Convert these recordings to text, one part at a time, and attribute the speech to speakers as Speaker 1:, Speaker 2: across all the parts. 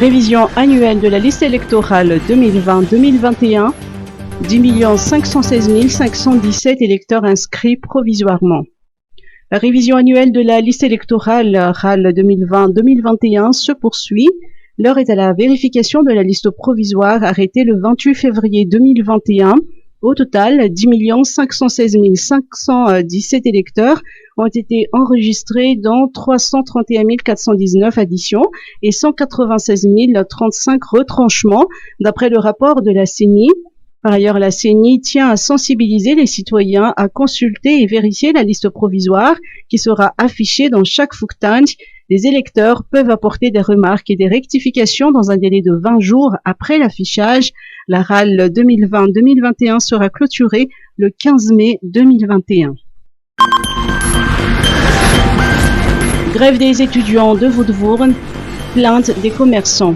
Speaker 1: Révision annuelle de la liste électorale 2020-2021, 10 516 517 électeurs inscrits provisoirement. La révision annuelle de la liste électorale RAL 2020-2021 se poursuit. L'heure est à la vérification de la liste provisoire arrêtée le 28 février 2021. Au total, 10 516 517 électeurs ont été enregistrés dans 331 419 additions et 196 035 retranchements, d'après le rapport de la CENI. Par ailleurs, la CENI tient à sensibiliser les citoyens à consulter et vérifier la liste provisoire qui sera affichée dans chaque fuktanj. Les électeurs peuvent apporter des remarques et des rectifications dans un délai de 20 jours après l'affichage. La RAL 2020-2021 sera clôturée le 15 mai 2021. Grève des étudiants de Woodvoorn, plainte des commerçants.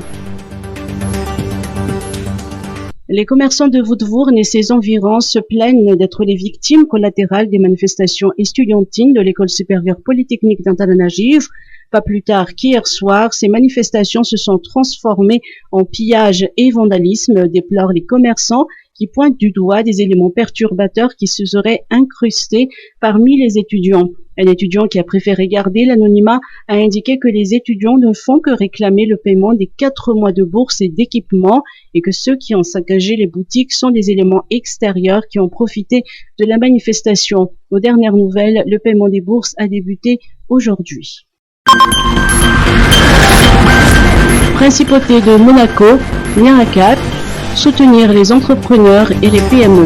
Speaker 1: Les commerçants de Woodvoorn et ses environs se plaignent d'être les victimes collatérales des manifestations estudiantines de l'École supérieure polytechnique d'Antananarivo. Pas plus tard qu'hier soir, ces manifestations se sont transformées en pillage et vandalisme, déplorent les commerçants qui pointent du doigt des éléments perturbateurs qui se seraient incrustés parmi les étudiants. Un étudiant qui a préféré garder l'anonymat a indiqué que les étudiants ne font que réclamer le paiement des 4 mois de bourse et d'équipement et que ceux qui ont saccagé les boutiques sont des éléments extérieurs qui ont profité de la manifestation. Aux dernières nouvelles, le paiement des bourses a débuté aujourd'hui. Principauté de Monaco, Nyarlathotep, soutenir les entrepreneurs et les PME.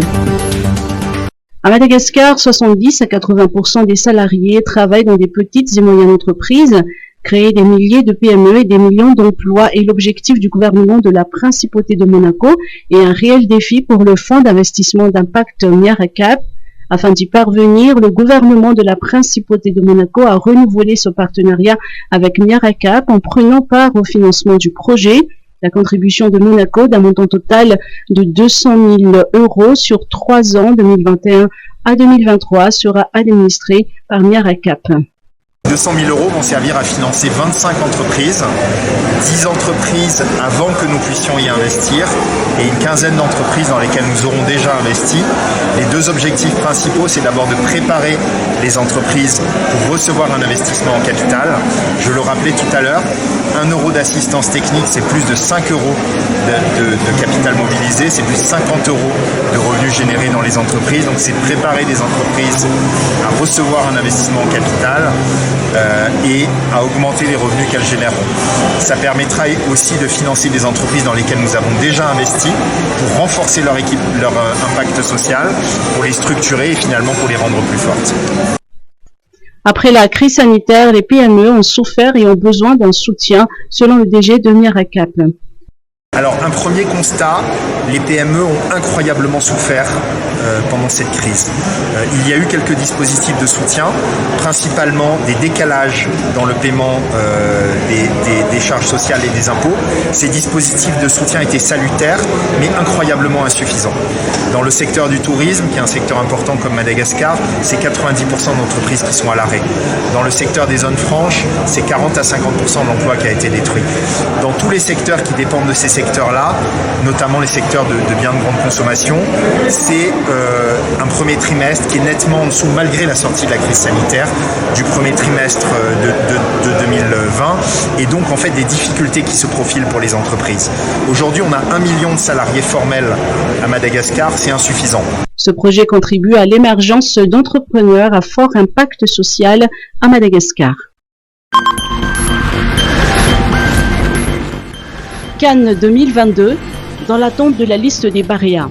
Speaker 1: À Madagascar, 70 à 80% des salariés travaillent dans des petites et moyennes entreprises. Créer des milliers de PME et des millions d'emplois est l'objectif du gouvernement de la Principauté de Monaco et un réel défi pour le fonds d'investissement d'impact Nyarlathotep. Afin d'y parvenir, le gouvernement de la Principauté de Monaco a renouvelé son partenariat avec Nyarlathotep en prenant part au financement du projet. La contribution de Monaco d'un montant total de 200 000 € sur 3 ans, 2021 à 2023, sera administrée par Nyarlathotep.
Speaker 2: 200 000 € vont servir à financer 25 entreprises, 10 entreprises avant que nous puissions y investir et une quinzaine d'entreprises dans lesquelles nous aurons déjà investi. Les deux objectifs principaux, c'est d'abord de préparer les entreprises pour recevoir un investissement en capital. Je le rappelais tout à l'heure, 1 € d'assistance technique, c'est plus de 5 € de capital mobilisé, c'est plus de 50 € de revenus générés dans les entreprises. Donc c'est de préparer les entreprises à recevoir un investissement en capital et à augmenter les revenus qu'elles généreront. Ça permettra aussi de financer des entreprises dans lesquelles nous avons déjà investi pour renforcer leur impact social, pour les structurer et finalement pour les rendre plus fortes.
Speaker 1: Après la crise sanitaire, les PME ont souffert et ont besoin d'un soutien, selon le DG de Nyarlathotep.
Speaker 2: Alors, un premier constat, les PME ont incroyablement souffert pendant cette crise. Il y a eu quelques dispositifs de soutien, principalement des décalages dans le paiement des charges sociales et des impôts. Ces dispositifs de soutien étaient salutaires, mais incroyablement insuffisants. Dans le secteur du tourisme, qui est un secteur important comme Madagascar, c'est 90% d'entreprises qui sont à l'arrêt. Dans le secteur des zones franches, c'est 40 à 50% de l'emploi qui a été détruit. Dans tous les secteurs qui dépendent de ces secteurs-là, notamment les secteurs de biens de grande consommation, c'est un premier trimestre qui est nettement en dessous, malgré la sortie de la crise sanitaire, du premier trimestre de 2020, et donc en fait des difficultés qui se profilent pour les entreprises. Aujourd'hui, on a 1 million de salariés formels à Madagascar, c'est insuffisant.
Speaker 1: Ce projet contribue à l'émergence d'entrepreneurs à fort impact social à Madagascar. Cannes 2022, dans l'attente de la liste des Barea.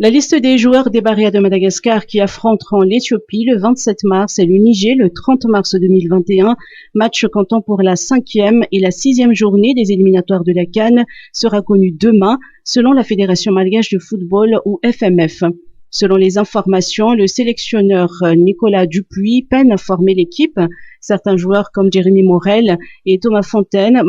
Speaker 1: La liste des joueurs des Barea de Madagascar qui affronteront l'Éthiopie le 27 mars et le Niger le 30 mars 2021, match comptant pour la 5e et la 6e journée des éliminatoires de la Cannes, sera connu demain, selon la Fédération malgache de football ou FMF. Selon les informations, le sélectionneur Nicolas Dupuis peine à former l'équipe. Certains joueurs comme Jérémy Morel et Thomas Fontaine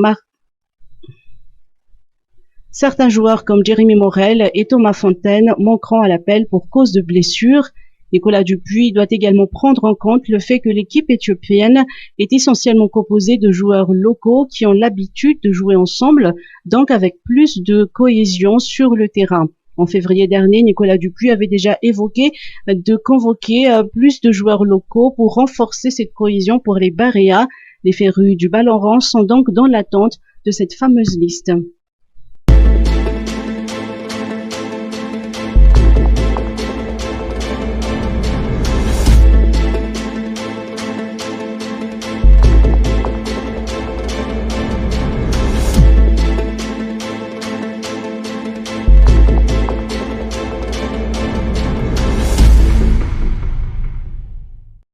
Speaker 1: manqueront à l'appel pour cause de blessures. Nicolas Dupuis doit également prendre en compte le fait que l'équipe éthiopienne est essentiellement composée de joueurs locaux qui ont l'habitude de jouer ensemble, donc avec plus de cohésion sur le terrain. En février dernier, Nicolas Dupuis avait déjà évoqué de convoquer plus de joueurs locaux pour renforcer cette cohésion pour les Baréas. Les férus du ballon rond sont donc dans l'attente de cette fameuse liste.